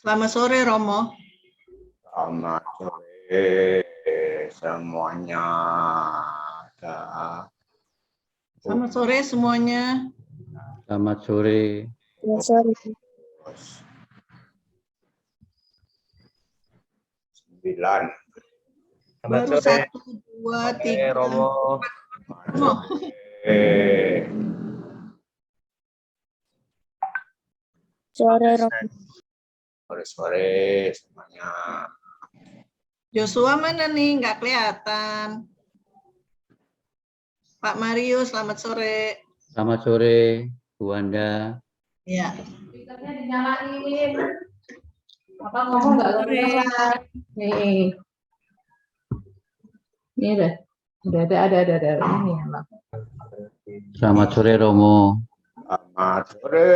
Selamat sore, Romo. Selamat sore semuanya. Selamat sore semuanya. Selamat sore. Selamat sore. 9. Baru 1, 2, 3. Romo. Romo. Sore, Romo. Sore semuanya. Joshua mana nih? Nggak kelihatan. Pak Mario, selamat sore. Selamat sore, Bu Wanda. Ya. Speakernya dinyalain. Apa ngomong nggak kedengeran? Nih. Ini udah ada. Ini ya, Bang. Selamat sore, Romo. Selamat sore.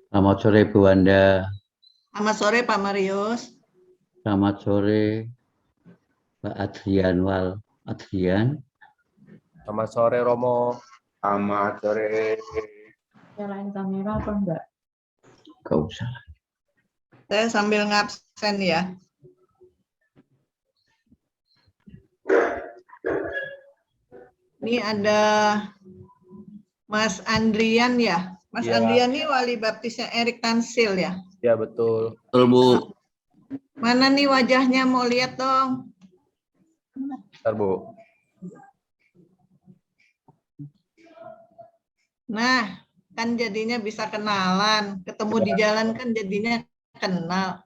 Selamat sore, Bu Wanda. Selamat sore, Pak Marius. Selamat sore, Pak Adrian. Selamat sore Romo. Selamat sore. Nyalain kamera apa enggak? Gak usah. Saya sambil ngabsen ya. Ini ada Mas Andrian ya. Mas Ya. Andrian ini wali baptisnya Erik Tansil ya. Ya betul. Betul, Bu. Mana nih wajahnya, mau lihat dong. Bentar, Bu. Nah, kan jadinya bisa kenalan. Ketemu di jalan kan jadinya kenal.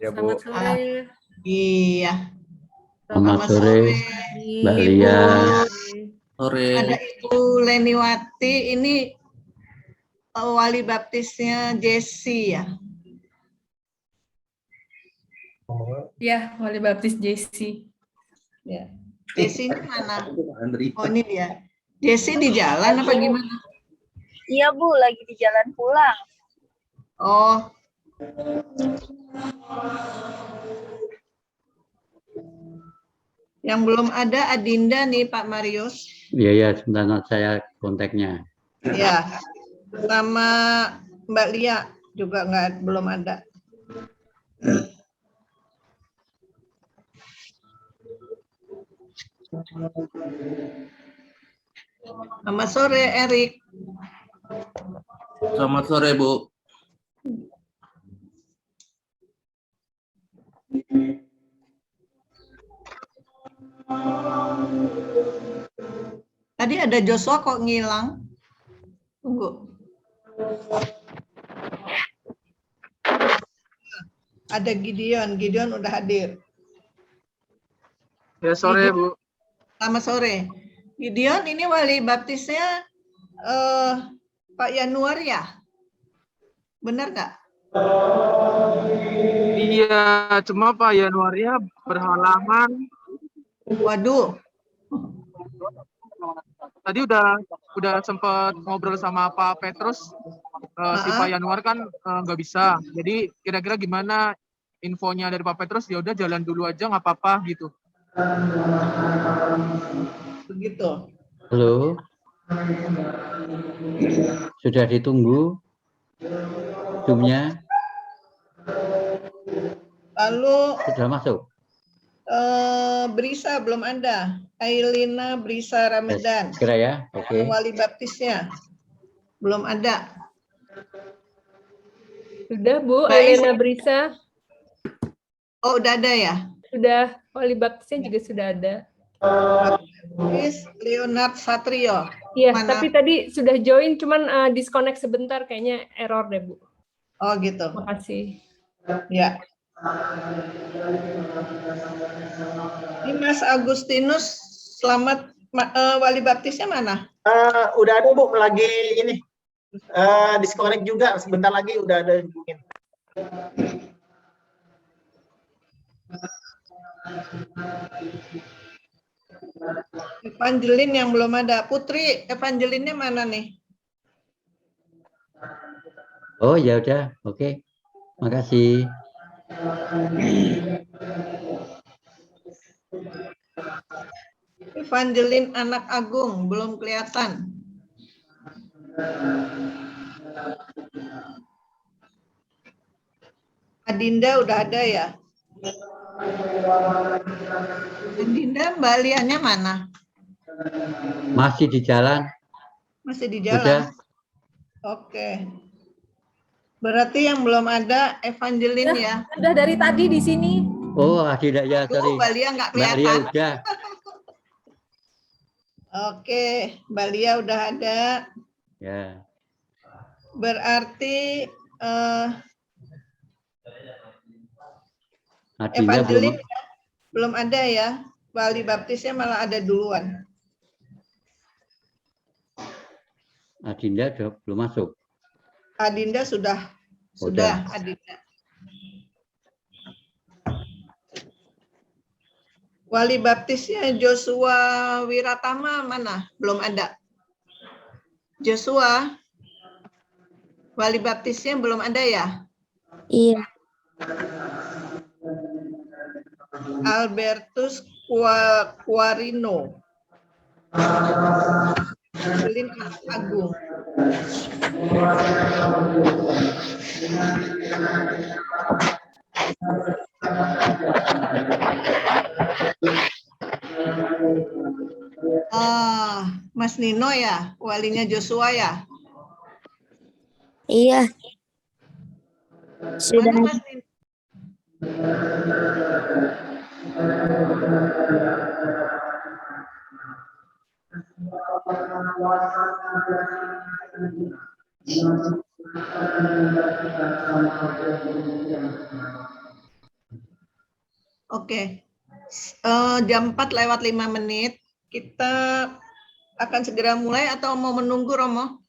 Ya Bu. Selamat sore. Iya. Selamat sore, Mbak Ibu. Lia. Sore. Ada Ibu Leniwati, ini wali baptisnya Jesse ya. Ya, wali baptis JC. Ya. Jesse ini mana? Oh, ini dia. Jesse di jalan apa gimana? Iya, Bu, lagi di jalan pulang. Oh. Yang belum ada Adinda nih, Pak Marius. Iya, sebentar saya kontaknya. Ya. Sama Mbak Lia juga belum ada. Selamat sore, Erik. Selamat sore, Bu. Tadi ada Joshua kok ngilang. Tunggu. Ada Gideon. Gideon udah hadir. Ya, sore, Bu. Selamat sore. Gideon ini wali baptisnya Pak Yanuar ya? Benar nggak? Iya, cuma Pak Januaria berhalangan. Waduh. Tadi udah sempat ngobrol sama Pak Petrus. Si Pak Januar kan nggak bisa. Jadi kira-kira gimana infonya dari Pak Petrus? Ya udah jalan dulu aja, nggak apa-apa gitu. Begitu. Halo. Sudah ditunggu Zoom-nya? Lalu Sudah masuk? Brisa belum ada. Ailina Brisa Ramadan. Kira ya? Oke. Wali baptisnya belum ada. Sudah, Bu, Mbak Elena Is- Brisa. Oh, udah ada ya? Sudah, wali baptisnya juga sudah ada. Baptis Leonard Satrio. Iya, Mana? tapi tadi sudah join, cuman disconnect sebentar, kayaknya error deh, Bu. Oh, gitu. Makasih. Ya. Ini Mas Agustinus, selamat. Wali baptisnya mana? Udah ada, Bu, lagi ini disconnect juga, sebentar lagi udah ada hubungin. Evangelin yang belum ada. Putri, Evangelinnya mana nih? Oh, ya udah. Oke. Makasih. Evangelin anak Agung belum kelihatan. Adinda udah ada ya? Adinda, Mbak Liannya mana? Masih di jalan. Masih di Sudah. jalan? Oke. Berarti yang belum ada Evangeline ya? Udah dari tadi di sini. Oh, tidak ya, Tuh, sorry. Mbak Lia nggak Mbak Lia kelihatan. udah. Oke, Mbak Lia udah ada. Ya. Berarti Adinda belum. Evangeline belum ada ya? Wali baptisnya malah ada duluan. Adinda belum masuk. Adinda sudah Adinda. Wali baptisnya Joshua Wiratama mana? Belum ada. Joshua, wali baptisnya belum ada ya? Iya. Albertus Quarino. Evangeline Agung. Mas Nino ya, walinya Joshua ya? Iya. Sudah. Mana Mas Nino? Oke. Jam 4:05. Kita akan segera mulai atau mau menunggu, Romo?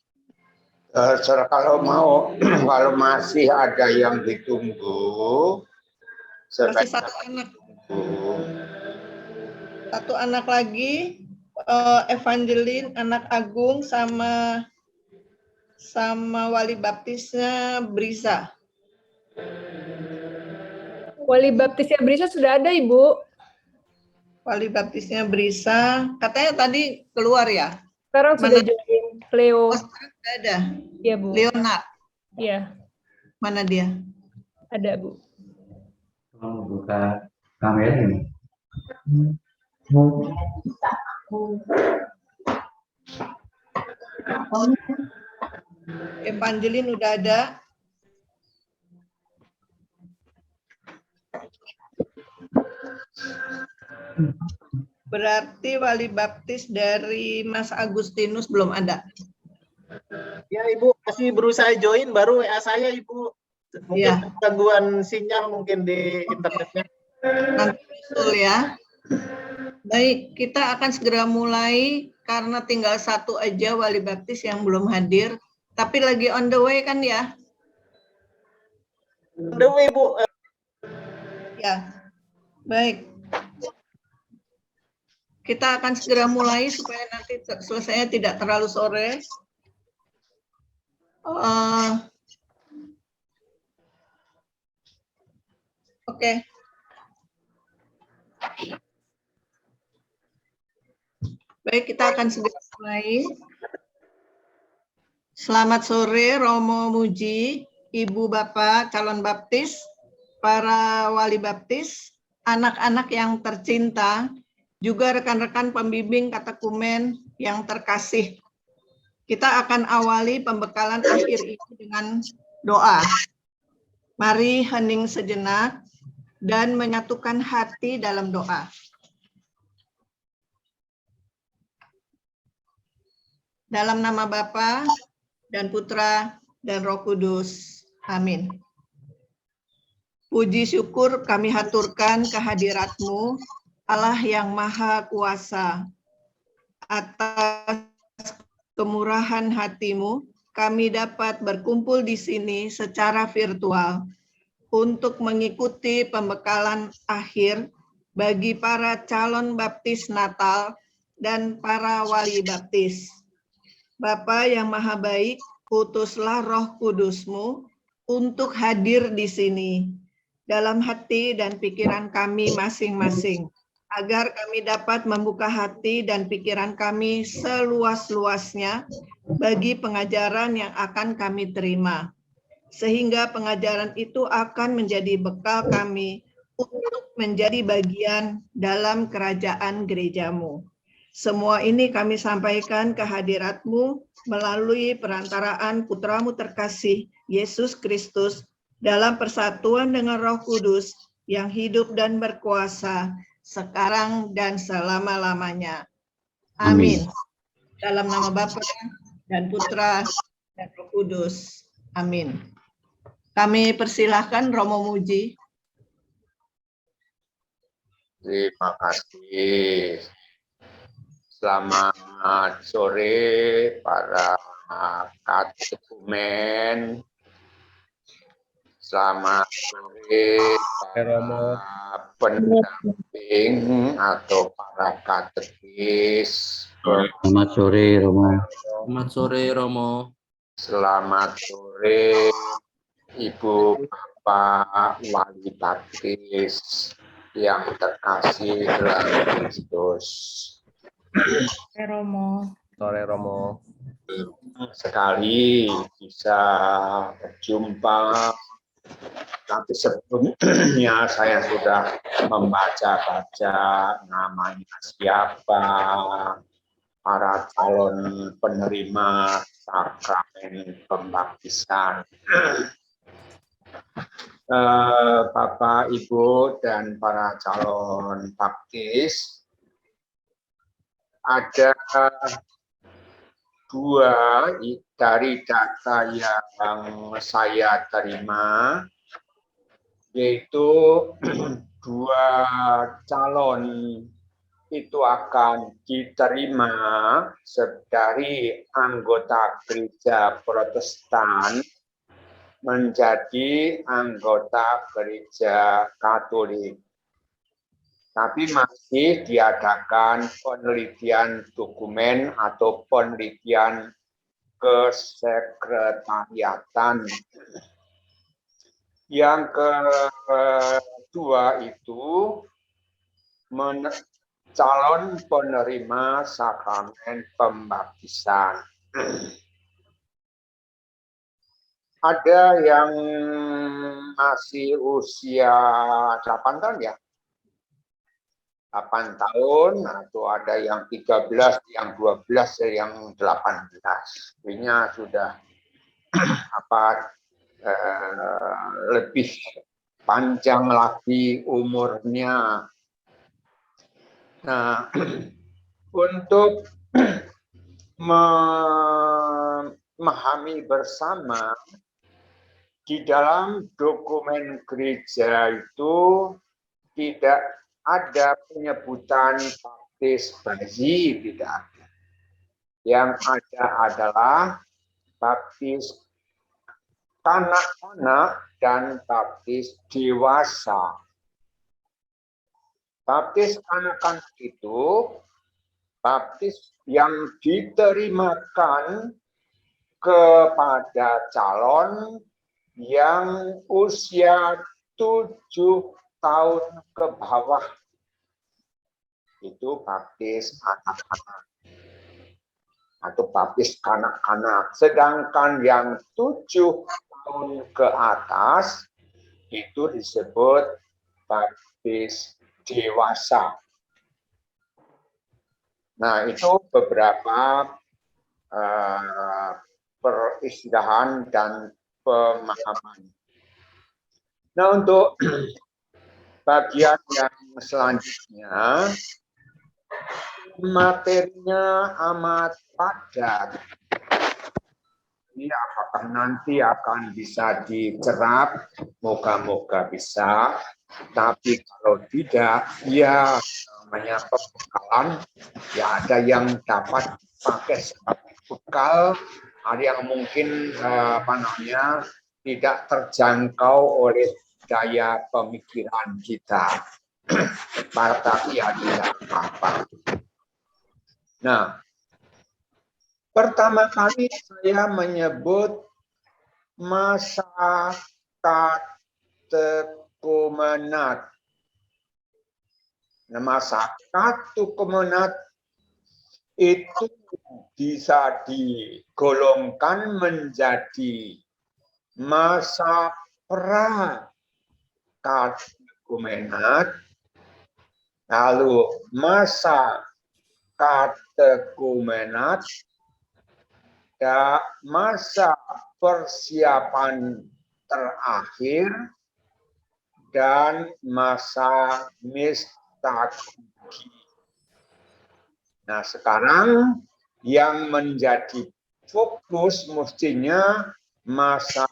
Kalau mau, kalau masih ada yang ditunggu, Masih satu anak. Satu anak lagi, Evangeline, anak Agung, sama wali baptisnya Brisa. Wali baptisnya Brisa sudah ada, Ibu. Wali baptisnya Brisa, katanya tadi keluar ya? Sekarang sudah join Leo. Sekarang sudah ada. Iya, Bu. Leonard, Iya, mana dia? ada, Bu. Tolong buka kamera ini. Evangeline udah ada. Berarti wali baptis dari Mas Agustinus belum ada. Ya Ibu, masih berusaha join, baru WA saya Ibu. Mungkin Ya. gangguan sinyal mungkin di internetnya. Nanti usul ya. Baik, kita akan segera mulai karena tinggal satu aja wali baptis yang belum hadir. Tapi lagi on the way kan ya? On the way Bu. Ya. Baik. Kita akan segera mulai supaya nanti selesainya tidak terlalu sore. Oke. Baik, kita akan segera mulai. Selamat sore Romo Muji, Ibu Bapak calon baptis, para wali baptis, anak-anak yang tercinta, juga rekan-rekan pembimbing katekumen yang terkasih. Kita akan awali pembekalan akhir ini dengan doa. Mari hening sejenak dan menyatukan hati dalam doa. Dalam nama Bapa dan Putra dan Roh Kudus. Amin. Puji syukur kami haturkan kehadirat-Mu, Allah yang Maha Kuasa. Atas kemurahan hati-Mu, kami dapat berkumpul di sini secara virtual untuk mengikuti pembekalan akhir bagi para calon baptis Natal dan para wali baptis. Bapa yang Maha Baik, utuslah Roh Kudus-Mu untuk hadir di sini dalam hati dan pikiran kami masing-masing, agar kami dapat membuka hati dan pikiran kami seluas-luasnya bagi pengajaran yang akan kami terima. sehingga pengajaran itu akan menjadi bekal kami untuk menjadi bagian dalam kerajaan gerejamu. Semua ini kami sampaikan ke hadirat-Mu melalui perantaraan Putramu terkasih, Yesus Kristus, dalam persatuan dengan Roh Kudus yang hidup dan berkuasa sekarang dan selama-lamanya. Amin. Dalam nama Bapa dan Putra dan Roh Kudus. Amin. Kami persilahkan Romo Muji. Terima kasih. Selamat sore para katekumen. Selamat sore para pendamping atau para katekis. Selamat sore, Romo. Selamat sore, Romo. Selamat sore Ibu Bapak Wali Baptis yang terkasih dalam Kristus. Sore Romo. Sekali bisa berjumpa, tapi sebelumnya saya sudah membaca-baca namanya siapa, para calon penerima sakramen pembaptisan. Bapak, Ibu, dan para calon baptis, ada dua dari data yang saya terima, yaitu dua calon itu akan diterima dari anggota gereja Protestan menjadi anggota gereja Katolik. Tapi masih diadakan penelitian dokumen atau penelitian kesekretariatan. Yang kedua itu calon penerima sakramen pembaptisan. Ada yang masih usia 8 tahun ya? 8 tahun, atau ada yang 13, yang 12, yang 18. Artinya sudah lebih panjang lagi umurnya. Nah, untuk memahami bersama, di dalam dokumen gereja itu tidak ada penyebutan baptis bayi, tidak ada. Yang ada adalah baptis kanak-kanak dan baptis dewasa. Baptis kanak-kanak itu baptis yang diterimakan kepada calon yang usia 7 tahun ke bawah. Itu baptis anak-anak atau baptis kanak-kanak. Sedangkan yang 7 tahun ke atas itu disebut baptis dewasa. Nah, itu beberapa peristilahan dan pemahaman. Nah, untuk bagian yang selanjutnya, materinya amat padat. Ini apakah nanti akan bisa dicerap? Moga-moga bisa. Tapi kalau tidak, ya namanya pembekalan, ya ada yang dapat pakai sebagai bekal, ada yang mungkin tidak terjangkau oleh daya pemikiran kita. Tapi ya tidak apa-apa. Nah, pertama kali saya menyebut masa katekumenat. Nah, masa katekumenat itu bisa digolongkan menjadi masa pra-kategumenat, lalu masa kategumenat, dan masa persiapan terakhir, dan masa mistagogi. Nah, sekarang yang menjadi fokus mestinya masa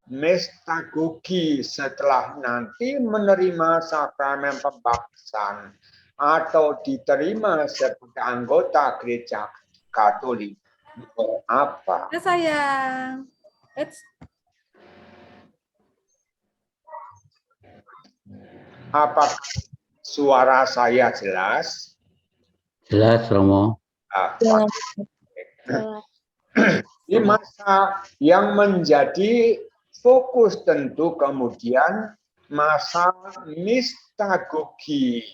mistagogi setelah nanti menerima sakramen pembaptisan atau diterima sebagai anggota gereja Katolik. Apa? Sayang. Apakah suara saya jelas? Jelas, Romo. Ini masa yang menjadi fokus tentu kemudian masa mistagogi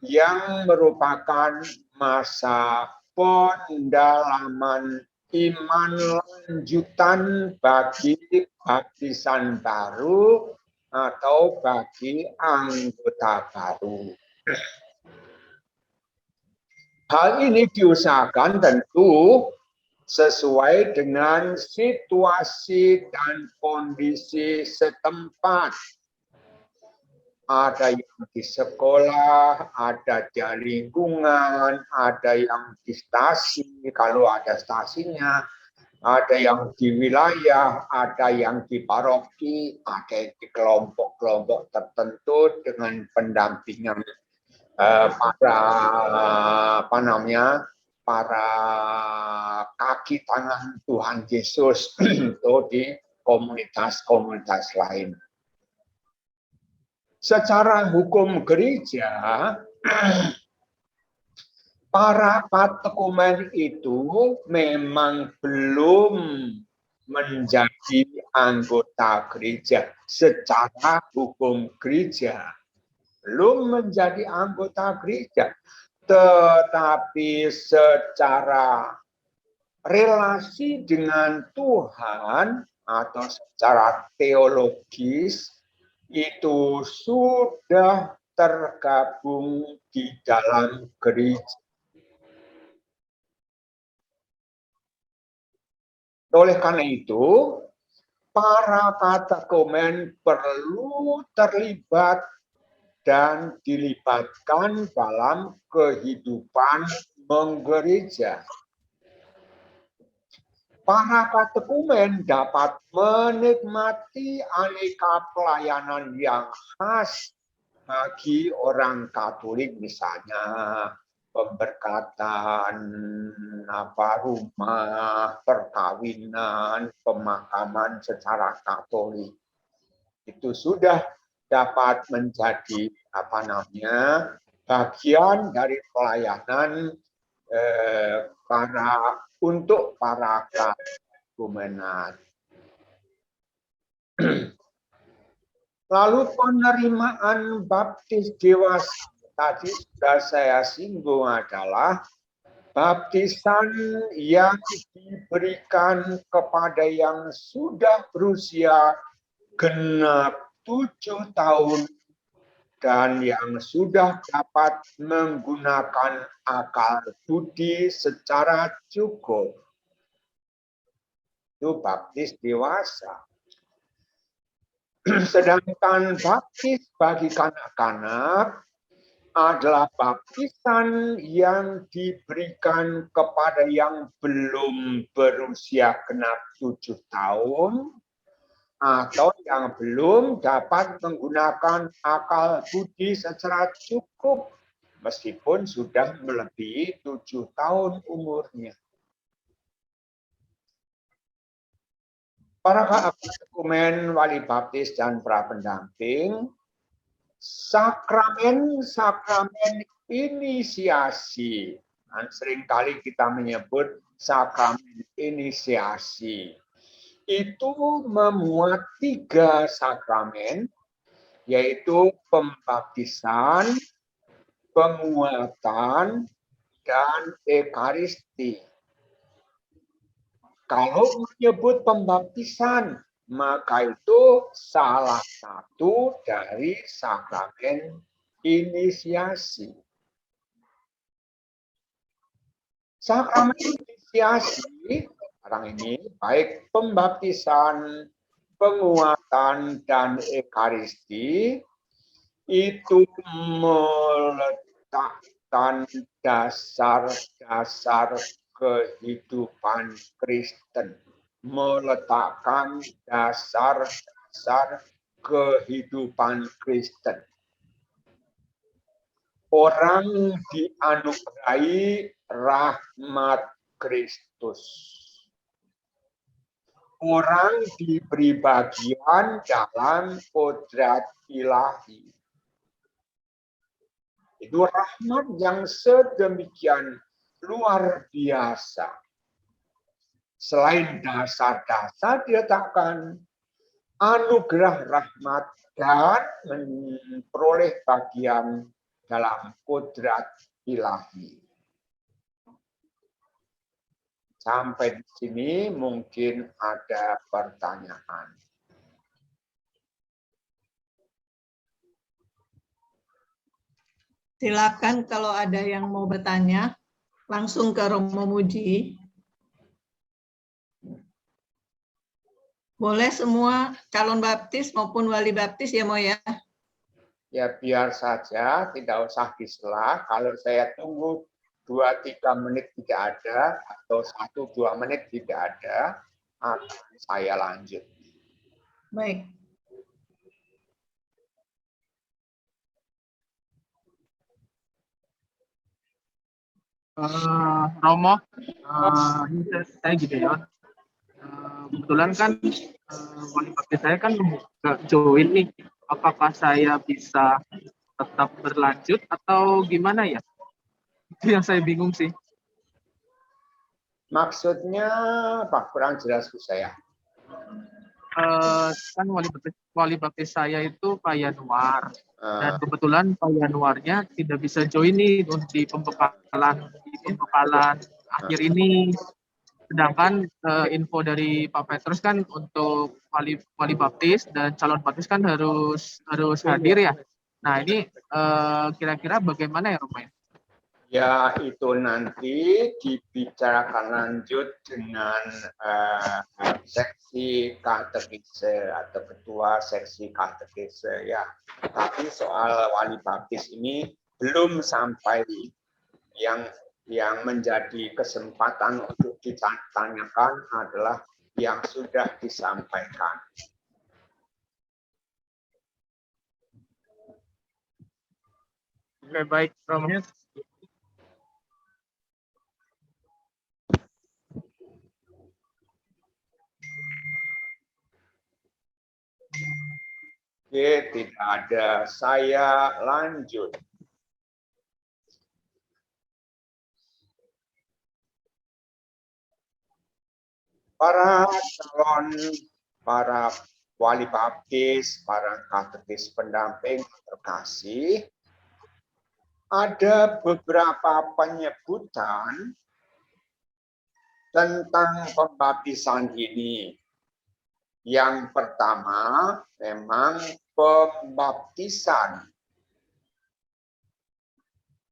yang merupakan masa pendalaman iman lanjutan bagi baptisan baru atau bagi anggota baru. Hal ini diusahakan tentu sesuai dengan situasi dan kondisi setempat. Ada yang di sekolah, ada di lingkungan, ada yang di stasi, kalau ada stasinya, ada yang di wilayah, ada yang di paroki, ada yang di kelompok-kelompok tertentu dengan pendampingan para kaki tangan Tuhan Yesus itu di komunitas-komunitas lain. Secara hukum gereja, para katekumen itu memang belum menjadi anggota gereja secara hukum gereja. Belum menjadi anggota gereja, tetapi secara relasi dengan Tuhan atau secara teologis itu sudah tergabung di dalam gereja. Oleh karena itu, para katekumen perlu terlibat dan dilibatkan dalam kehidupan menggereja. Para katekumen dapat menikmati aneka pelayanan yang khas bagi orang Katolik, misalnya pemberkatan, rumah, perkawinan, pemakaman secara Katolik. Itu sudah dapat menjadi bagian dari pelayanan untuk para katekumenat. Lalu penerimaan baptis dewasa tadi sudah saya singgung adalah baptisan yang diberikan kepada yang sudah berusia genap 7 tahun dan yang sudah dapat menggunakan akal budi secara cukup. Itu baptis dewasa. Sedangkan baptis bagi kanak-kanak adalah baptisan yang diberikan kepada yang belum berusia genap 7 tahun atau yang belum dapat menggunakan akal budi secara cukup meskipun sudah melebihi 7 tahun umurnya. Para katekumen, wali baptis dan para pendamping, sakramen inisiasi, dan seringkali kita menyebut sakramen inisiasi, itu memuat 3 sakramen, yaitu pembaptisan, penguatan, dan ekaristi. Kalau menyebut pembaptisan, maka itu salah satu dari sakramen inisiasi. Sakramen inisiasi sekarang ini baik pembaptisan, penguatan, dan ekaristi itu meletakkan dasar-dasar kehidupan Kristen. Meletakkan dasar-dasar kehidupan Kristen. Orang dianugerahi rahmat Kristus. Orang diberi bagian dalam kodrat ilahi. Itu rahmat yang sedemikian luar biasa. Selain dasar-dasar diletakkan anugerah rahmat dan memperoleh bagian dalam kodrat ilahi. Sampai di sini mungkin ada pertanyaan. Silakan kalau ada yang mau bertanya, langsung ke Romo Muji. Boleh semua calon baptis maupun wali baptis ya Mo ya? Ya biar saja, tidak usah disela. Kalau saya tunggu 2-3 menit tidak ada, atau 1-2 menit tidak ada, akan saya lanjut. Baik. Romo, ini saya gitu ya. Kebetulan kan wali baptis saya kan nggak join nih. Apakah saya bisa tetap berlanjut atau gimana ya? Itu yang saya bingung sih. Maksudnya Pak kurang jelas Bu saya. Kan wali baptis saya itu Pak Yanuar. Dan kebetulan Pak Yanuarnya tidak bisa join nih di pembekalan akhir ini. Sedangkan info dari Pak Petrus kan untuk wali baptis dan calon baptis kan harus hadir ya. Nah ini kira-kira bagaimana ya Romo? Ya itu nanti dibicarakan lanjut dengan seksi katekise atau ketua seksi katekise ya. Tapi soal wali baptis ini belum sampai yang menjadi kesempatan untuk ditanyakan adalah yang sudah disampaikan. Oke, baik, Romo. Oke, tidak ada. Saya lanjut. Para calon, para wali baptis, para katekis pendamping terkasih, ada beberapa penyebutan tentang pembaptisan ini. Yang pertama memang pembaptisan.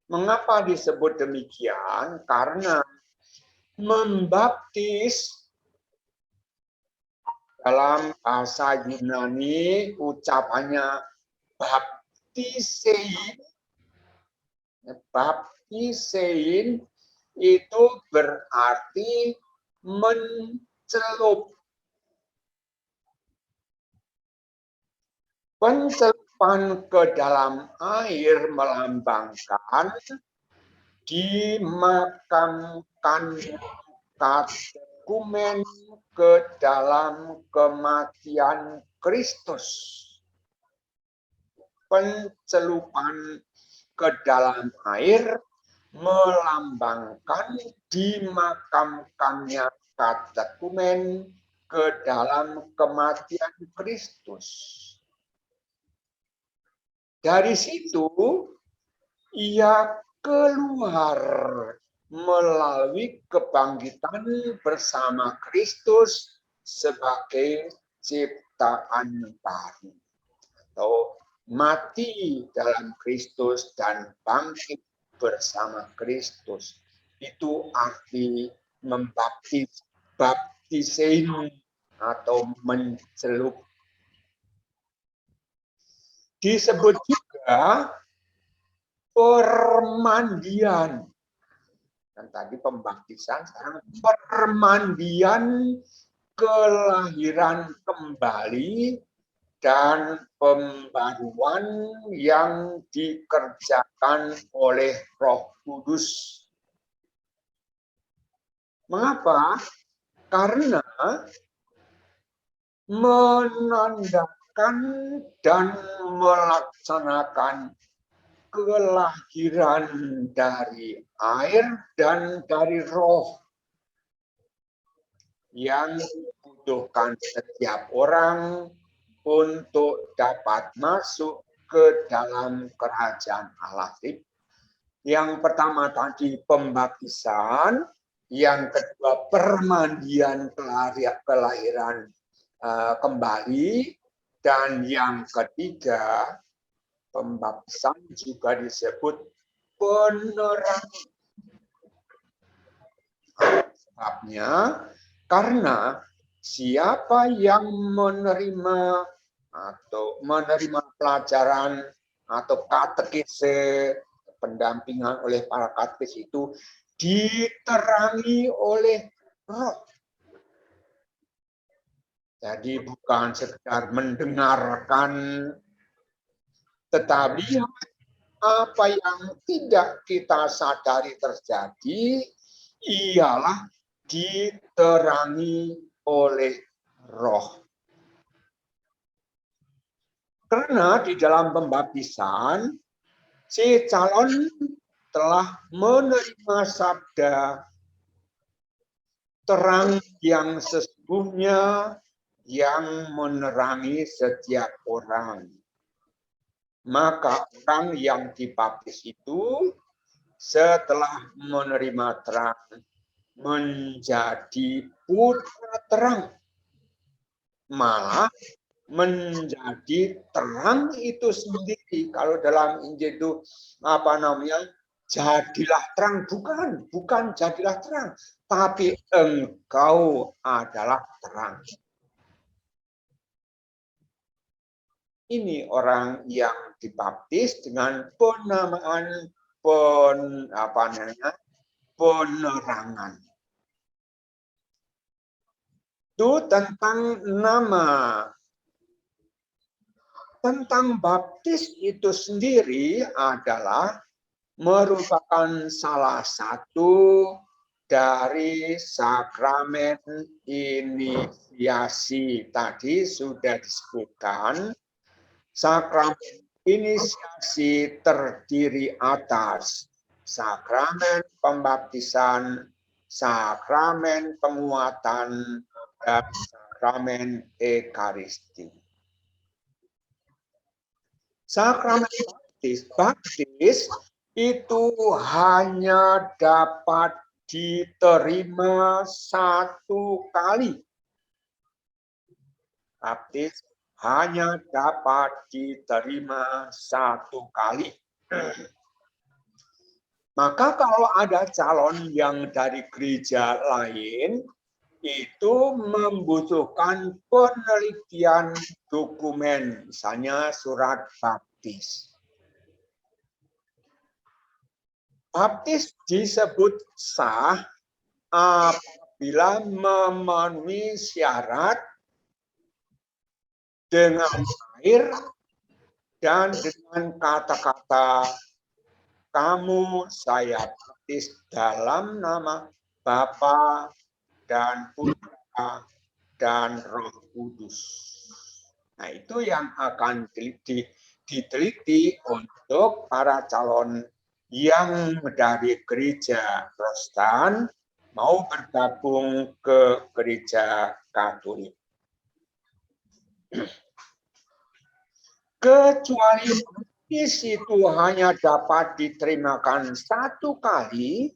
Mengapa disebut demikian? Karena membaptis dalam bahasa Yunani ucapannya baptisein. Baptisein itu berarti mencelup. Pencelupan ke dalam air melambangkan dimakamkan katekumen ke dalam kematian Kristus. Pencelupan ke dalam air melambangkan dimakamkannya katekumen ke dalam kematian Kristus. Dari situ ia keluar melalui kebangkitan bersama Kristus sebagai ciptaan baru atau mati dalam Kristus dan bangkit bersama Kristus. Itu arti baptisein atau mencelup. Disebut juga permandian. Dan tadi pembaptisan, sekarang permandian kelahiran kembali dan pembaruan yang dikerjakan oleh Roh Kudus. Mengapa? Karena menandakan dan melaksanakan kelahiran dari air dan dari roh yang dibutuhkan setiap orang untuk dapat masuk ke dalam kerajaan Allah. Yang pertama tadi pembaptisan, yang kedua permandian kelahiran kembali, dan yang ketiga pembaptisan juga disebut penerangan. Sebabnya karena siapa yang menerima pelajaran atau katekese, pendampingan oleh para katekis itu diterangi oleh Roh. Jadi bukan sekedar mendengarkan, tetapi apa yang tidak kita sadari terjadi ialah diterangi oleh Roh. Karena di dalam pembaptisan, si calon telah menerima sabda terang yang sesungguhnya yang menerangi setiap orang. Maka orang yang dibaptis itu setelah menerima terang menjadi putra terang. Malah menjadi terang itu sendiri. Kalau dalam Injil itu jadilah terang, bukan jadilah terang, tapi engkau adalah terang. Ini orang yang dibaptis dengan penamaan penerangan. Itu tentang nama. Tentang baptis itu sendiri adalah merupakan salah satu dari sakramen inisiasi. Tadi sudah disebutkan, sakramen inisiasi terdiri atas sakramen pembaptisan, sakramen penguatan, dan sakramen ekaristi. Sakramen baptis itu hanya dapat diterima satu kali. Baptis hanya dapat diterima satu kali. Maka kalau ada calon yang dari gereja lain, itu membutuhkan penelitian dokumen, misalnya surat baptis. Baptis disebut sah apabila memenuhi syarat dengan air dan dengan kata-kata, kamu saya baptis dalam nama Bapa dan Putra dan Roh Kudus. Nah, itu yang akan diteliti untuk para calon yang dari gereja Protestan mau bergabung ke gereja Katolik. Kecuali baptis itu hanya dapat diterimakan satu kali,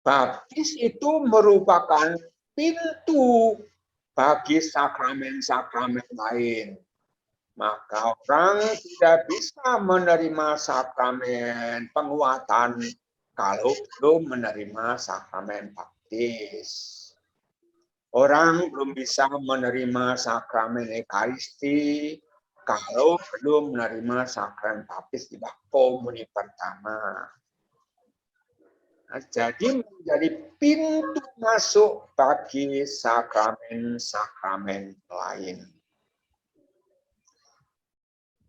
baptis itu merupakan pintu bagi sakramen-sakramen lain. Maka orang tidak bisa menerima sakramen penguatan kalau belum menerima sakramen baptis. Orang belum bisa menerima sakramen Ekaristi kalau belum menerima sakramen baptis di bab komuni pertama. Nah, jadi menjadi pintu masuk bagi sakramen-sakramen lain.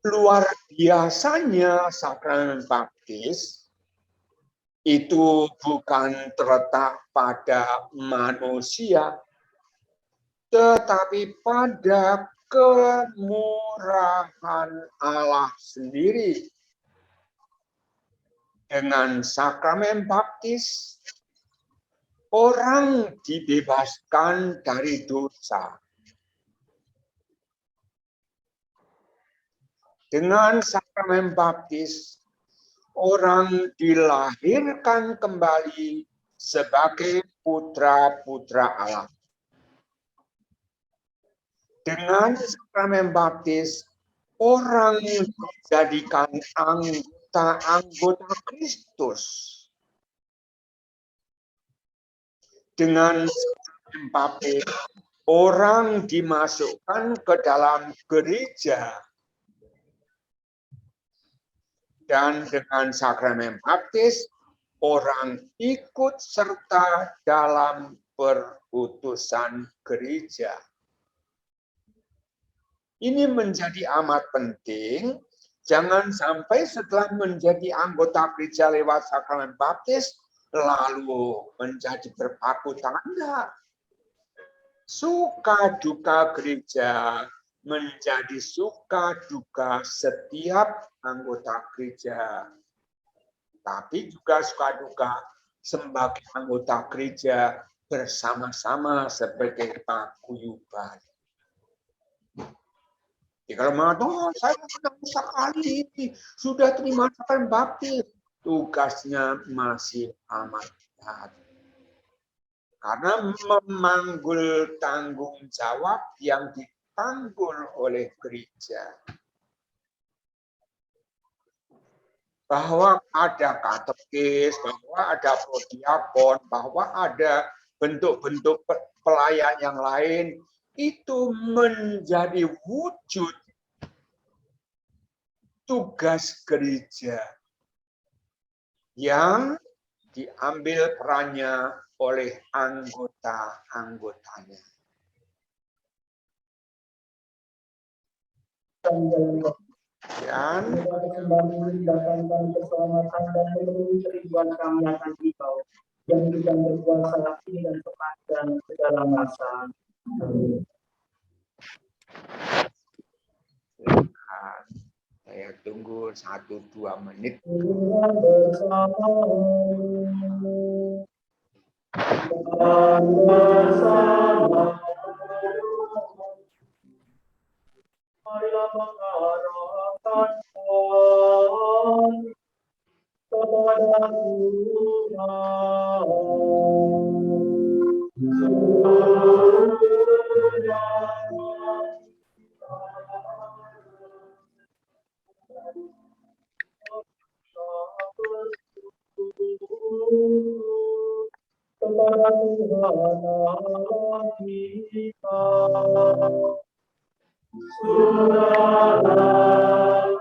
Luar biasanya sakramen baptis itu bukan terletak pada manusia, tetapi pada kemurahan Allah sendiri. Dengan sakramen baptis, orang dibebaskan dari dosa. Dengan sakramen baptis, orang dilahirkan kembali sebagai putra-putra Allah. Dengan sakramen baptis, orang dijadikan anggota Kristus. Dengan sakramen baptis, orang dimasukkan ke dalam gereja. Dan dengan sakramen baptis, orang ikut serta dalam perutusan gereja. Ini menjadi amat penting. Jangan sampai setelah menjadi anggota gereja lewat sakramen baptis, lalu menjadi berpaku tanda. Suka duka gereja menjadi suka duka setiap anggota gereja. Tapi juga suka duka sebagai anggota gereja bersama-sama sebagai paguyuban. Ya, kalau mengatakan, saya senang sekali ini, sudah terima sakramen baptis, tugasnya masih amat berat. Karena memanggul tanggung jawab yang dipanggul oleh gereja. Bahwa ada katekis, bahwa ada prodiakon, bahwa ada bentuk-bentuk pelayan yang lain, itu menjadi wujud tugas gereja yang diambil perannya oleh anggota-anggotanya. Dan mendatangkan keselamatan dan memenuhi kerinduan kami akan Engkau yang juga berkuasa kini dan sepanjang segala masa. Amin. Saya tunggu 1-2 menit. Marilah mengharapkan kepada kepada Tuhan Allah kita. Sudah dan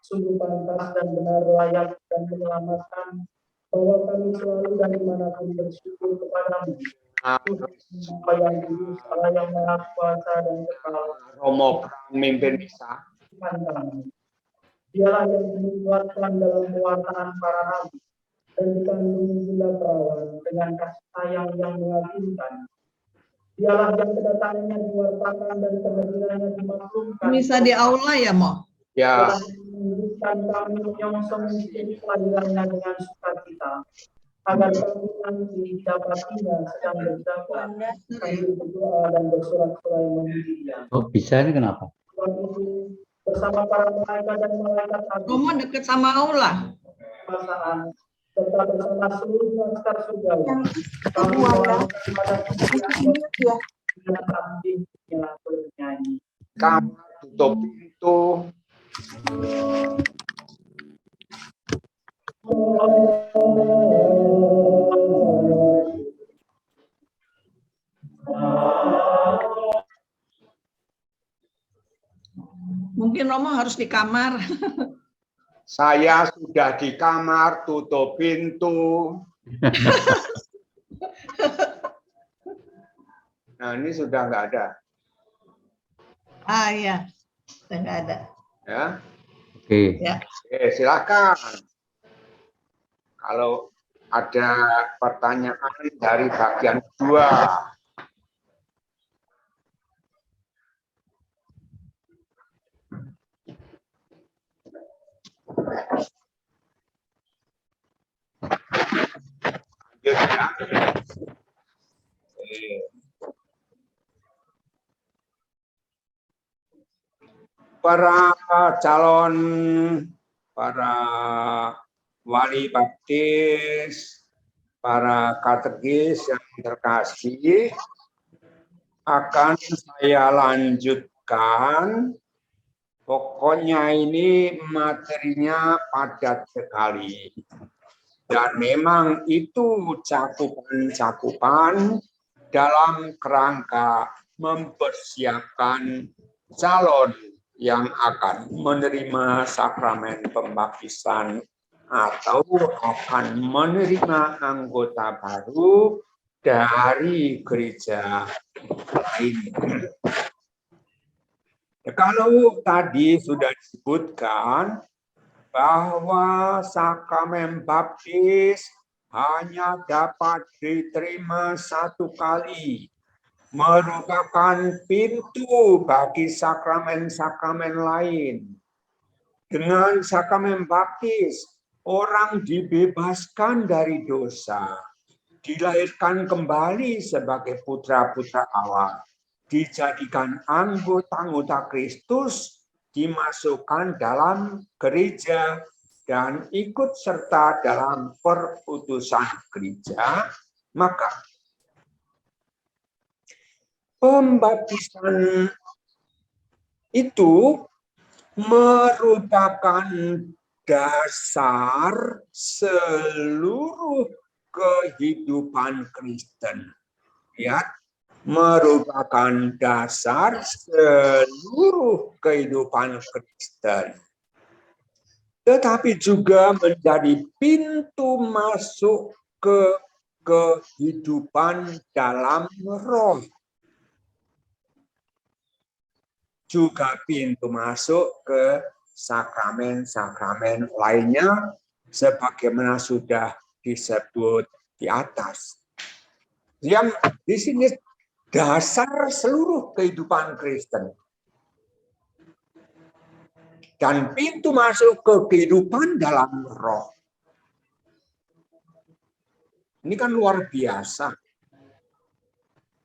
sungguh pantas dan benar layak dan menyelamatkan bahwa kami selalu dan dimanapun bersyukur kepadamu. Tuhan yang kudus, Allah yang maha kuasa dan kekal. Romo pemimpin misa. Dialah yang dikuatkan dalam pewartaan para nabi dan dikandungi bunda perawan dengan kasih sayang yang mengagumkan. Dialah yang kedatangannya diwartakan dan kehadirannya dimaklumkan. Bisa di aula ya, Mo? Ya. Menunjukkan kami yang semungkin kelahirannya dengan sukacita, agar kami nanti dapat tinggal sedang berjaga, sambil berdoa dan bersorak-sorai memuji Dia. Oh, bisa ini kenapa? Tuhan itu bersama para malaikat dan malaikat agung, Romo deket sama Allah. kekuasaan, serta bersama seluruh laskar surgawi. Kami melakukan pada dengan abdinya bernyanyi. Kamar tutup pintu. Mungkin Romo harus di kamar. Saya sudah di kamar, tutup pintu. Nah, ini sudah nggak ada. Ah iya, sudah nggak ada. Ya. Oke. Ya. Oke, silakan. Kalau ada pertanyaan dari bagian kedua. Lanjut ya. Oke. Para calon, para wali baptis, para katekis yang terkasih, akan saya lanjutkan. Pokoknya ini materinya padat sekali. Dan memang itu cakupan-cakupan dalam kerangka mempersiapkan calon yang akan menerima sakramen pembaptisan atau akan menerima anggota baru dari gereja lain. Kalau tadi sudah disebutkan bahwa sakramen baptis hanya dapat diterima satu kali, merupakan pintu bagi sakramen-sakramen lain. Dengan sakramen baptis, orang dibebaskan dari dosa, dilahirkan kembali sebagai putra-putra Allah, dijadikan anggota-anggota Kristus, dimasukkan dalam gereja, dan ikut serta dalam perutusan gereja, maka pembaptisan itu merupakan dasar seluruh kehidupan Kristen. Ya, merupakan dasar seluruh kehidupan Kristen. Tetapi juga menjadi pintu masuk ke kehidupan dalam roh. Juga pintu masuk ke sakramen-sakramen lainnya sebagaimana sudah disebut di atas. Yang di sini dasar seluruh kehidupan Kristen. Dan pintu masuk ke kehidupan dalam roh. Ini kan luar biasa.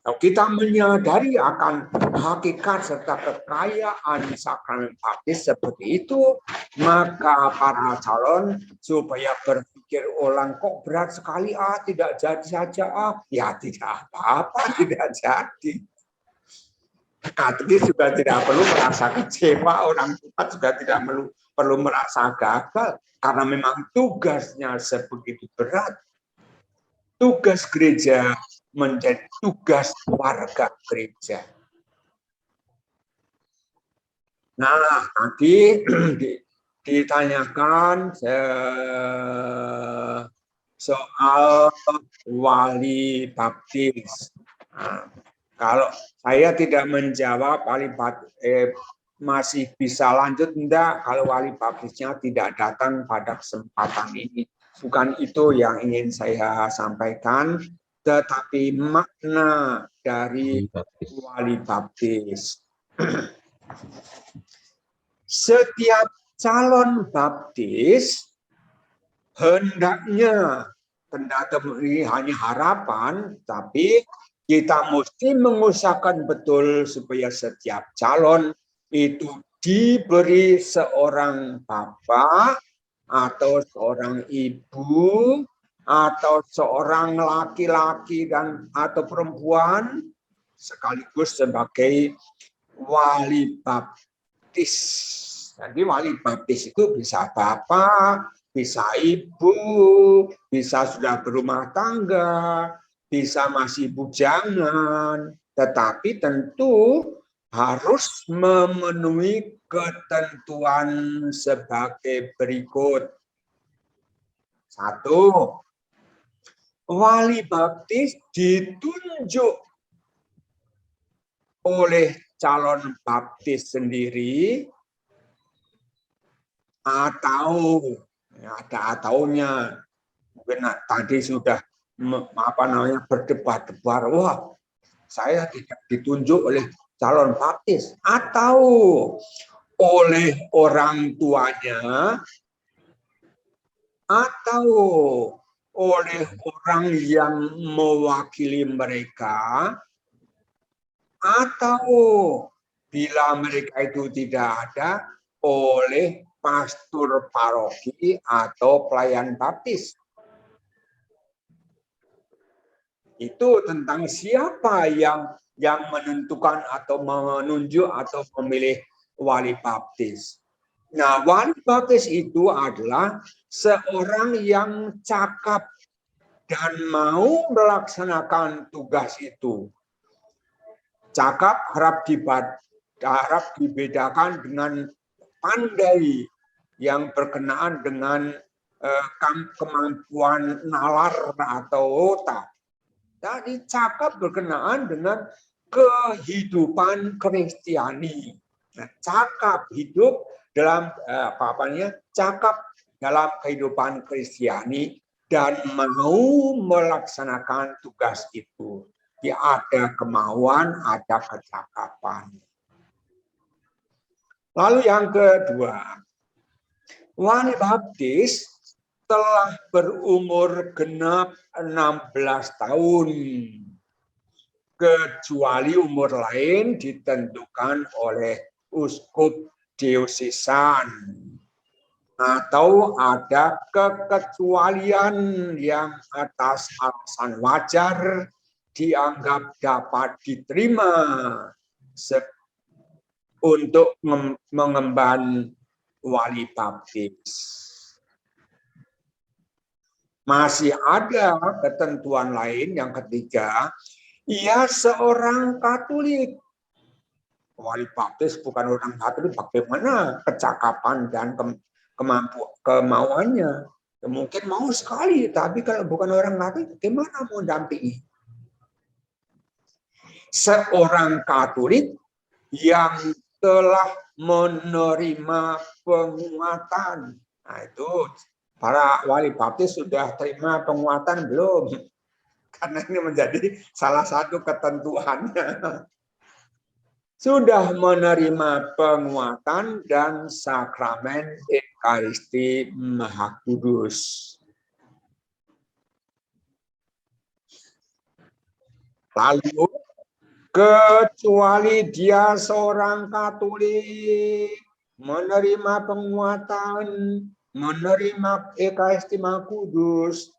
Kalau kita menyadari akan hakikat serta kekayaan sakramen baptis seperti itu, maka para calon supaya berpikir ulang, kok berat sekali, tidak jadi saja, ya tidak apa-apa, tidak jadi. Katekis juga tidak perlu merasa kecewa, orang tua juga tidak perlu merasa gagal, karena memang tugasnya sebegitu berat. Tugas gereja menjadi tugas warga gereja. Nah, tadi ditanyakan soal wali baptis. Nah, kalau saya tidak menjawab masih bisa lanjut, enggak, kalau wali baptisnya tidak datang pada kesempatan ini. Bukan itu yang ingin saya sampaikan, tetapi makna dari wali baptis. Setiap calon baptis hendaknya, ini hanya harapan, tapi kita mesti mengusahakan betul supaya setiap calon itu diberi seorang bapak atau seorang ibu atau seorang laki-laki dan atau perempuan sekaligus sebagai wali baptis. Jadi wali baptis itu bisa bapak, bisa ibu, bisa sudah berumah tangga, bisa masih bujangan, tetapi tentu harus memenuhi ketentuan sebagai berikut. 1. Wali baptis ditunjuk oleh calon baptis sendiri atau ada ataunya. Mungkin tadi sudah berdebar-debar, wah saya tidak ditunjuk oleh calon baptis atau oleh orang tuanya atau oleh orang yang mewakili mereka, atau bila mereka itu tidak ada, oleh pastor paroki atau pelayan baptis. Itu tentang siapa yang menentukan atau menunjuk atau memilih wali baptis. Nah, wali baptis itu adalah seorang yang cakap dan mau melaksanakan tugas itu. Cakap harap dibedakan dengan pandai yang berkenaan dengan kemampuan nalar atau otak. Jadi cakap berkenaan dengan kehidupan Kristiani. Nah, cakap hidup dalam cakap dalam kehidupan Kristiani dan mau melaksanakan tugas itu. Ya, ada kemauan, ada kecakapan. Lalu yang kedua, wali baptis telah berumur genap 16 tahun. Kecuali umur lain ditentukan oleh uskup diosesan. Atau ada kekecualian yang atas alasan wajar dianggap dapat diterima untuk mengemban wali baptis. Masih ada ketentuan lain yang ketiga, ia seorang Katolik. Wali baptis bukan orang Katolik, bagaimana kecakapan dan kemauannya? Ya, mungkin mau sekali, tapi kalau bukan orang Katolik, bagaimana mau dampingi? Seorang Katolik yang telah menerima penguatan. Nah, itu para wali baptis sudah terima penguatan belum? Karena ini menjadi salah satu ketentuannya. Sudah menerima penguatan dan sakramen Ekaristi Maha Kudus. Lalu, kecuali dia seorang Katolik, menerima penguatan, menerima Ekaristi Maha Kudus,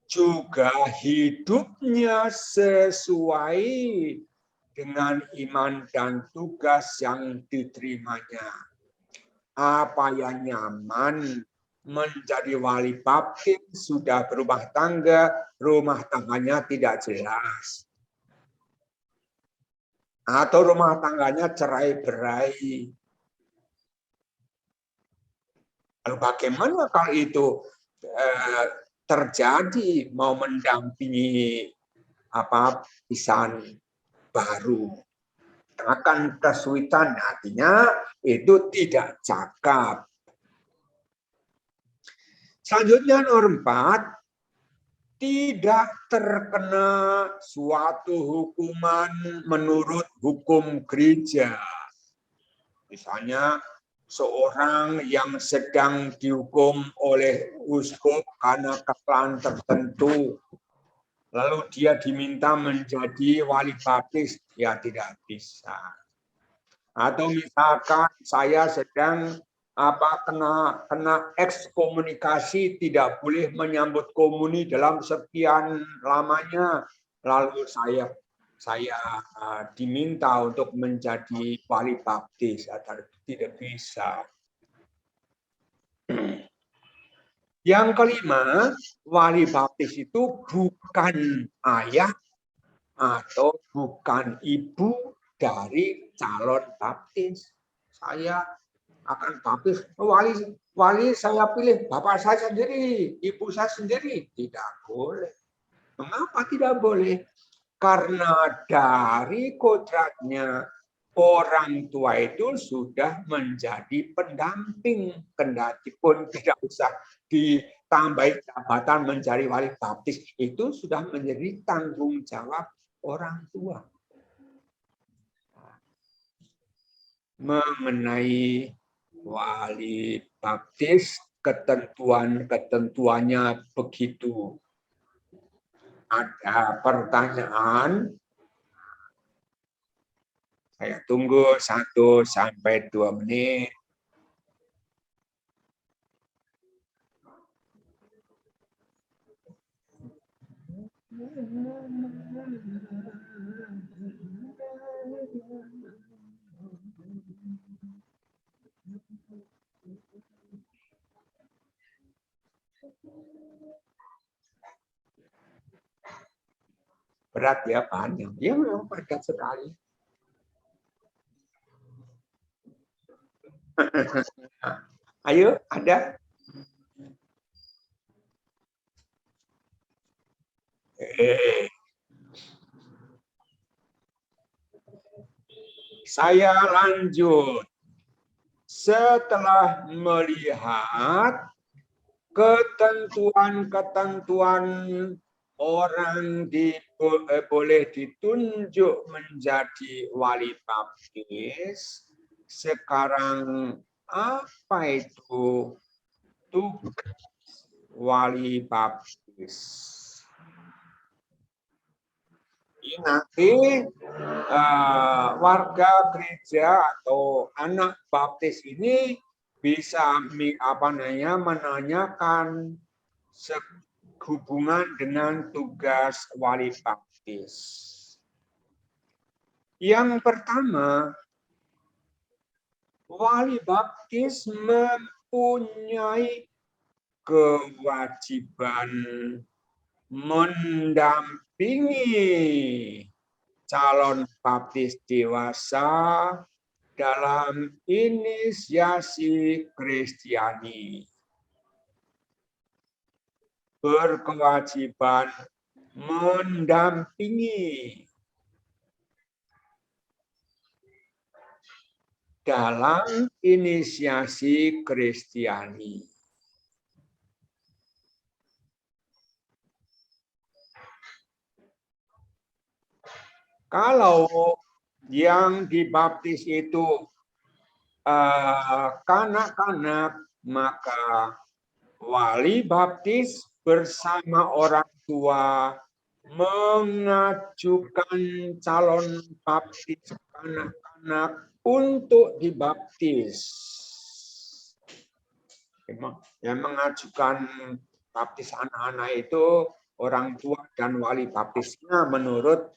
juga hidupnya sesuai dengan iman dan tugas yang diterimanya. Apa yang nyaman menjadi wali baptis, sudah berumah tangga, rumah tangganya tidak jelas. Atau rumah tangganya cerai-berai. Lalu bagaimana kalau itu terjadi, mau mendampingi pisan baru, akan kesulitan, artinya itu tidak cakap. Selanjutnya nomor 4, tidak terkena suatu hukuman menurut hukum gereja. Misalnya seorang yang sedang dihukum oleh uskup karena kesalahan tertentu, lalu dia diminta menjadi wali baptis, ya tidak bisa. Atau misalkan saya sedang kena ekskomunikasi, tidak boleh menyambut komuni dalam sekian lamanya, lalu saya diminta untuk menjadi wali baptis, atau tidak bisa. Yang kelima, wali baptis itu bukan ayah atau bukan ibu dari calon baptis. Saya akan baptis, wali saya pilih bapak saya sendiri, ibu saya sendiri. Tidak boleh. Mengapa tidak boleh? Karena dari kodratnya orang tua itu sudah menjadi pendamping, kendati pun tidak usah ditambahi jabatan menjadi wali baptis, itu sudah menjadi tanggung jawab orang tua. Mengenai wali baptis, ketentuannya begitu. Ada pertanyaan? Saya tunggu 1 sampai 2 menit. Berat ya, panjang. Ya memang padat sekali. Ayo, ada? Saya lanjut. Setelah melihat ketentuan-ketentuan orang boleh ditunjuk menjadi wali baptis, sekarang apa itu tugas wali baptis? Ini nanti warga gereja atau anak baptis ini bisa menanyakan hubungan dengan tugas wali baptis. Yang pertama, wali baptis mempunyai kewajiban mendampingi calon baptis dewasa dalam inisiasi Kristiani. Berkewajiban mendampingi dalam inisiasi Kristiani. Kalau yang dibaptis itu kanak-kanak, maka wali baptis bersama orang tua mengajukan calon baptis kanak-kanak untuk dibaptis. Yang mengajukan baptis anak-anak itu orang tua dan wali baptisnya menurut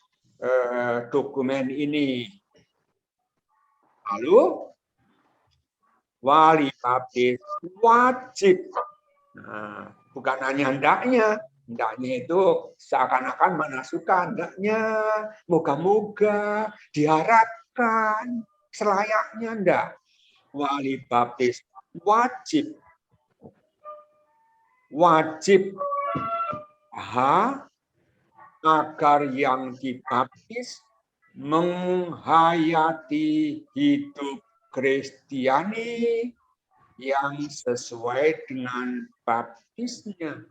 dokumen ini. Lalu wali baptis wajib, bukan hanya hendaknya itu seakan-akan menasukan, hendaknya, moga-moga, diharapkan, selayaknya, enggak. Wali baptis wajib agar yang dibaptis menghayati hidup Kristiani yang sesuai dengan baptisnya.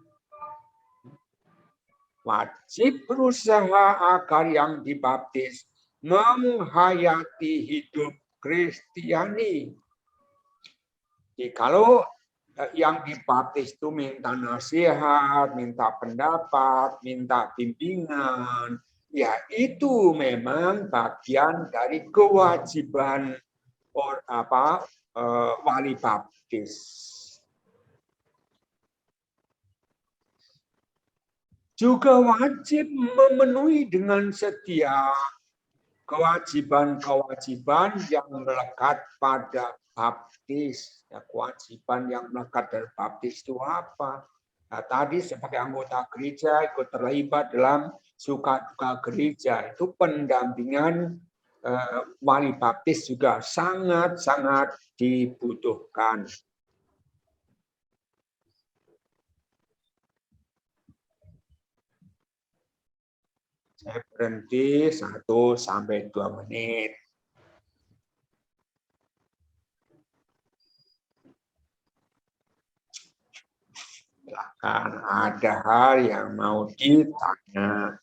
Wajib berusaha agar yang dibaptis menghayati hidup Kristiani. Jadi kalau yang dibaptis itu minta nasihat, minta pendapat, minta bimbingan, ya itu memang bagian dari kewajiban wali baptis. Juga wajib memenuhi dengan setia kewajiban-kewajiban yang melekat pada baptis. Ya, kewajiban yang melekat dari baptis itu apa? Nah, tadi sebagai anggota gereja ikut terlibat dalam suka-duka gereja. Itu pendampingan wali baptis juga sangat-sangat dibutuhkan. Saya berhenti 1 sampai 2 menit. Silakan, ada hal yang mau ditanya.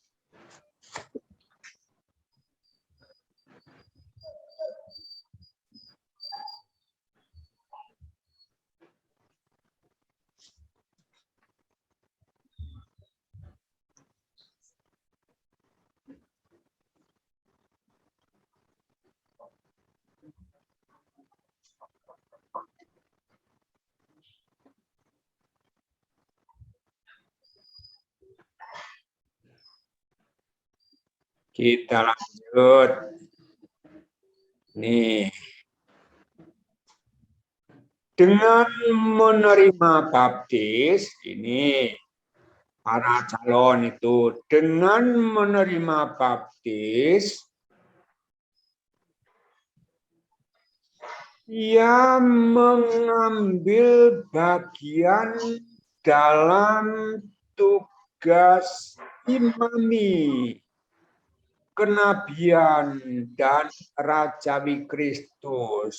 Kita lanjut. Nih. Dengan menerima baptis, ini para calon itu dengan menerima baptis, ia mengambil bagian dalam tugas imami, kenabian, dan rajawi Kristus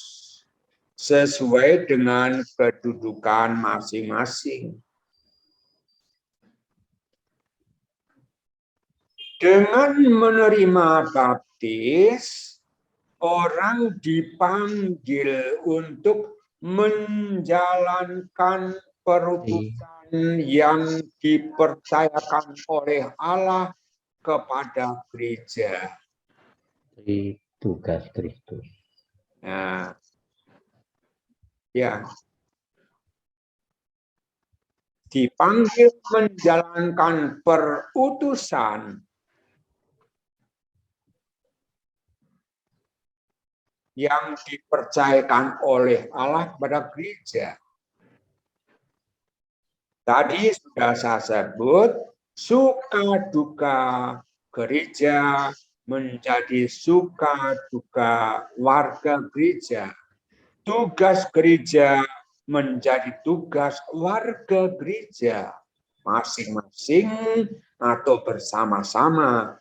sesuai dengan kedudukan masing-masing. Dengan menerima baptis, orang dipanggil untuk menjalankan perutusan yang dipercayakan oleh Allah kepada gereja. Tugas Kristus. Nah, ya, dipanggil menjalankan perutusan yang dipercayakan oleh Allah kepada gereja. Tadi sudah saya sebut, suka duka gereja menjadi suka duka warga gereja. Tugas gereja menjadi tugas warga gereja, masing-masing atau bersama-sama.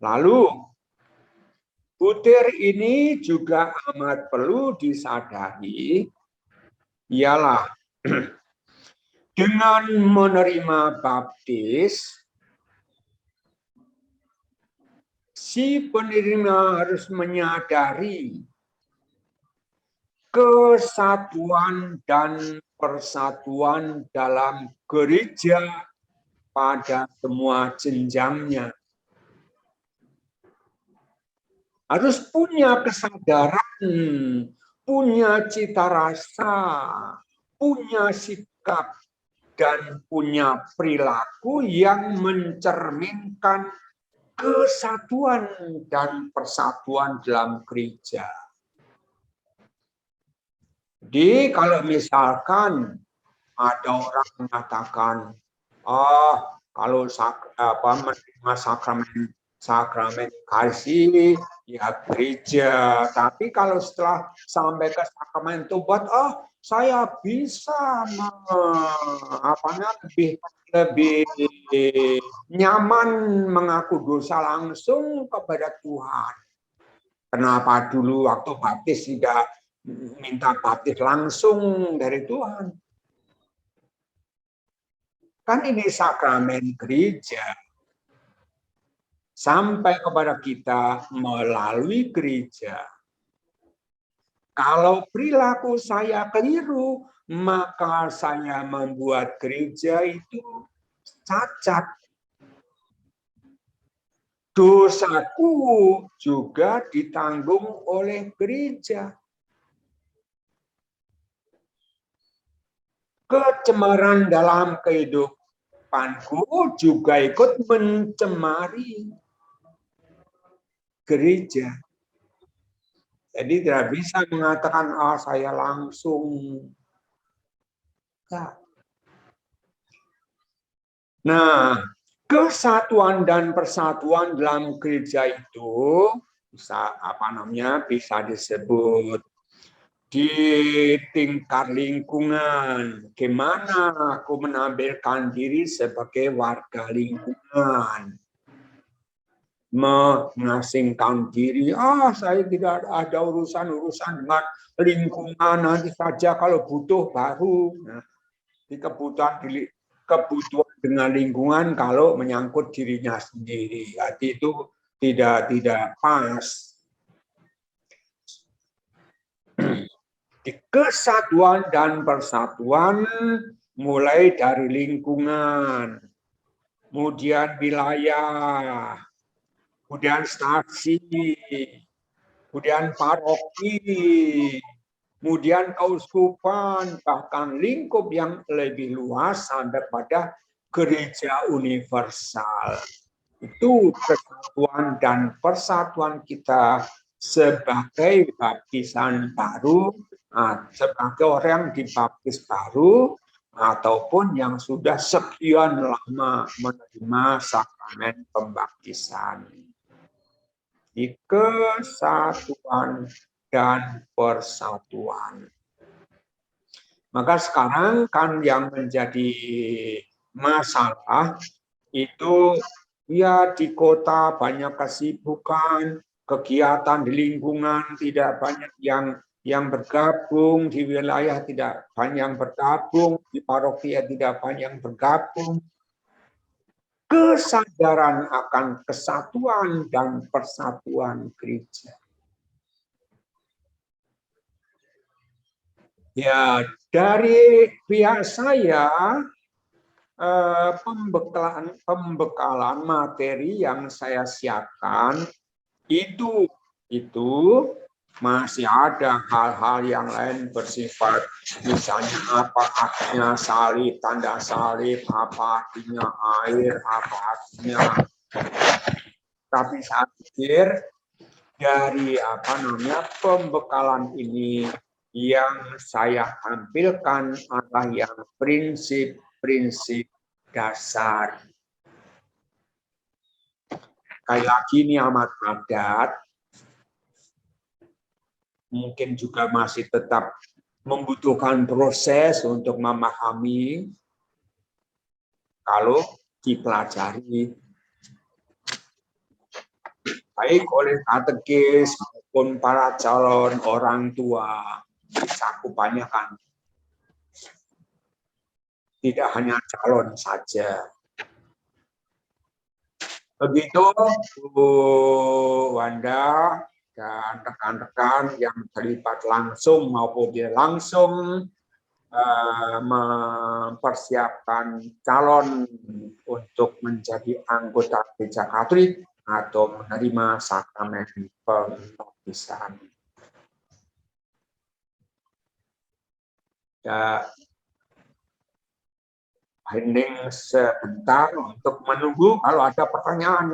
Lalu, butir ini juga amat perlu disadari, ialah dengan menerima baptis, si penerima harus menyadari kesatuan dan persatuan dalam gereja pada semua jenjangnya. Harus punya kesadaran, punya cita rasa, punya sikap, dan punya perilaku yang mencerminkan kesatuan dan persatuan dalam gereja. Jadi kalau misalkan ada orang mengatakan, kalau menerima sakramen kasih ya gereja, tapi kalau setelah sampai ke sakramen tobat, saya bisa lebih nyaman mengaku dosa langsung kepada Tuhan. Kenapa dulu waktu baptis tidak minta baptis langsung dari Tuhan? Kan ini sakramen gereja. Sampai kepada kita melalui gereja. Kalau perilaku saya keliru, maka saya membuat gereja itu cacat. dosaku juga ditanggung oleh gereja. Kecemaran dalam kehidupanku juga ikut mencemari gereja. Jadi tidak bisa mengatakan, saya langsung. Nah, kesatuan dan persatuan dalam gereja itu bisa disebut di tingkat lingkungan. Gimana aku menampilkan diri sebagai warga lingkungan? Mengasingkan diri, saya tidak ada urusan dengan lingkungan, nanti saja kalau butuh baru. Nah, di kebutuhan dengan lingkungan kalau menyangkut dirinya sendiri, itu tidak pas. Di kesatuan dan persatuan mulai dari lingkungan, kemudian wilayah, kemudian stasi, kemudian paroki, kemudian keuskupan, bahkan lingkup yang lebih luas sampai pada gereja universal. Itu kesatuan dan persatuan kita sebagai baptisan baru, sebagai orang yang dibaptis baru, ataupun yang sudah sekian lama menerima sakramen pembaptisan. Di kesatuan dan persatuan. Maka sekarang kan yang menjadi masalah itu ya di kota banyak kesibukan, kegiatan di lingkungan tidak banyak yang bergabung, di wilayah tidak banyak yang bergabung, di paroki tidak banyak yang bergabung. Kesadaran akan kesatuan dan persatuan gereja. Ya, dari pihak saya, pembekalan materi yang saya siapkan itu masih ada hal-hal yang lain bersifat misalnya apa artinya salib, tanda salib, apa artinya air, apa artinya. Tapi saya pikir dari pembekalan ini yang saya tampilkan adalah yang prinsip-prinsip dasar. Sekali lagi ini amat padat, mungkin juga masih tetap membutuhkan proses untuk memahami kalau dipelajari baik oleh katekis maupun para calon orang tua. Cakupannya kan tidak hanya calon saja. Begitu Bu Wanda dan rekan-rekan yang terlibat langsung maupun tidak langsung mempersiapkan calon untuk menjadi anggota Gereja Katolik atau menerima sakramen pembaptisan. Ya, hening sebentar untuk menunggu kalau ada pertanyaan.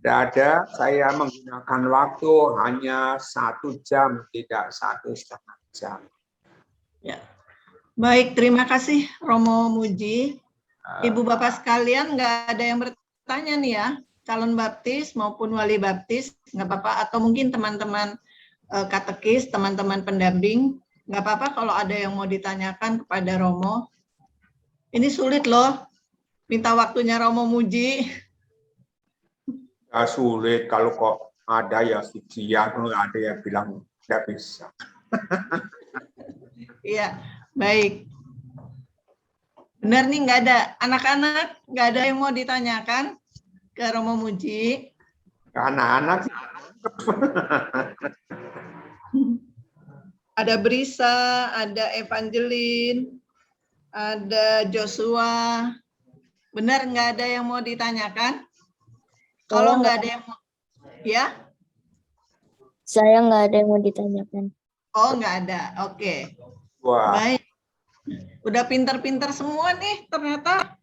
Tidak ada, saya menggunakan waktu hanya 1 jam, tidak 1,5 jam. Ya. Baik, terima kasih Romo Muji. Ibu Bapak sekalian, nggak ada yang bertanya nih ya? calon baptis maupun wali baptis, nggak apa-apa, atau mungkin teman-teman katekis, teman-teman pendamping, nggak apa-apa kalau ada yang mau ditanyakan kepada Romo. Ini sulit loh, minta waktunya Romo Muji. Ya sulit kalau kok ada ya ujian, ada yang bilang tidak bisa. Iya, baik. Benar nih, nggak ada anak-anak, nggak ada yang mau ditanyakan ke Romo Muji. Anak-anak Ada Brisa, ada Evangeline, ada Joshua. Benar nggak ada yang mau ditanyakan? Kalau nggak ada yang mau, ya? Saya nggak ada yang mau ditanyakan. Oh, nggak ada. Oke. wah, Baik. Udah pinter-pinter semua nih ternyata.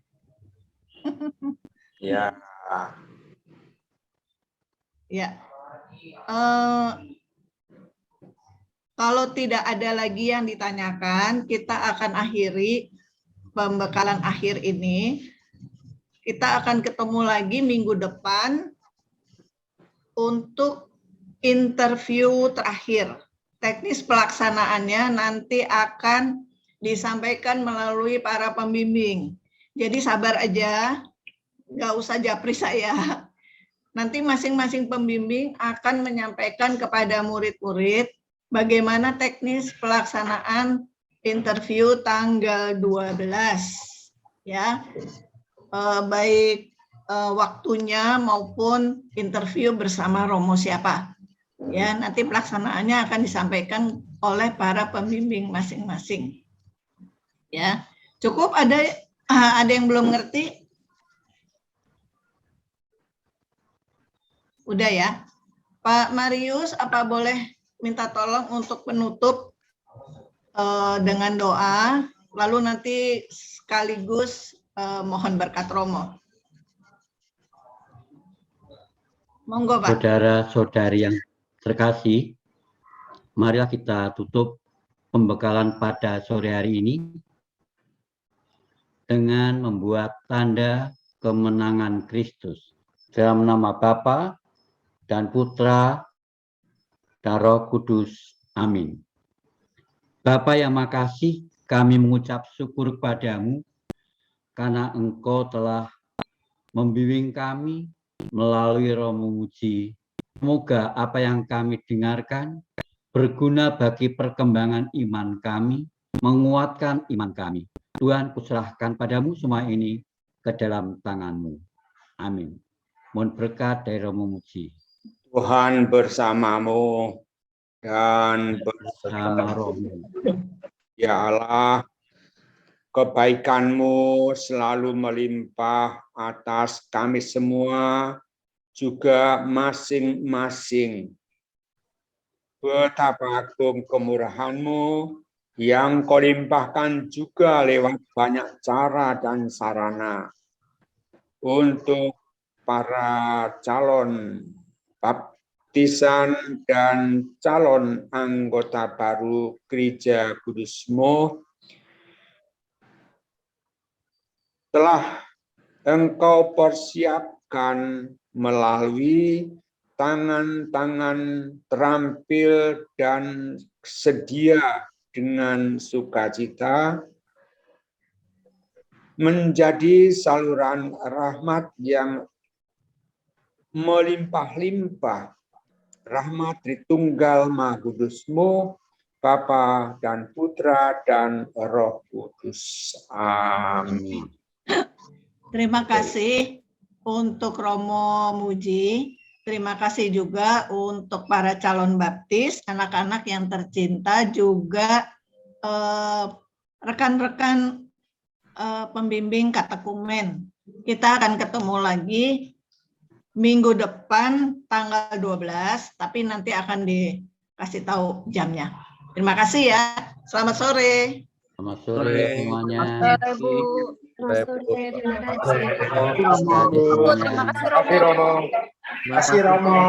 ya Ya. Kalau tidak ada lagi yang ditanyakan, kita akan akhiri pembekalan akhir ini. Kita akan ketemu lagi minggu depan untuk interview terakhir. Teknis pelaksanaannya nanti akan disampaikan melalui para pembimbing. Jadi sabar aja, nggak usah japri saya. Nanti masing-masing pembimbing akan menyampaikan kepada murid-murid bagaimana teknis pelaksanaan interview tanggal 12. Ya, baik waktunya maupun interview bersama Romo siapa. Ya, nanti pelaksanaannya akan disampaikan oleh para pembimbing masing-masing. Ya, cukup. Ada yang belum ngerti? Udah ya, Pak Marius, apa boleh minta tolong untuk penutup dengan doa, lalu nanti sekaligus mohon berkat Romo. Monggo, Pak. Saudara-saudari yang terkasih, marilah kita tutup pembekalan pada sore hari ini dengan membuat tanda kemenangan Kristus. Dalam nama Bapa dan Putra dan Roh Kudus. Amin. Bapa yang makasih, kami mengucap syukur kepadamu karena Engkau telah membimbing kami melalui Romo Muji. Semoga apa yang kami dengarkan berguna bagi perkembangan iman kami, menguatkan iman kami. Tuhan, kuserahkan padamu semua ini ke dalam tangan-Mu. Amin. Mohon berkat dari Romo Muji. Tuhan bersamamu dan Sama Romo. Ya Allah, kebaikan-Mu selalu melimpah atas kami semua, juga masing-masing. Betapa agung kemurahan-Mu yang Kau limpahkan juga lewat banyak cara dan sarana untuk para calon baptisan dan calon anggota baru Gereja Kudus-Mu telah Engkau persiapkan melalui tangan-tangan terampil dan sedia dengan sukacita menjadi saluran rahmat yang melimpah-limpah, rahmat Tritunggal Maha Kudus-Mu, Bapa dan Putra dan Roh Kudus. Amin. Terima kasih untuk Romo Muji. Terima kasih juga untuk para calon baptis, anak-anak yang tercinta, juga rekan-rekan pembimbing katekumen. Kita akan ketemu lagi minggu depan tanggal 12, tapi nanti akan dikasih tahu jamnya. Terima kasih ya. Selamat sore. Selamat sore semuanya. Sore, Bu. Selamat sore. Terima kasih. Terima kasih, Romo. Terima kasih Romo.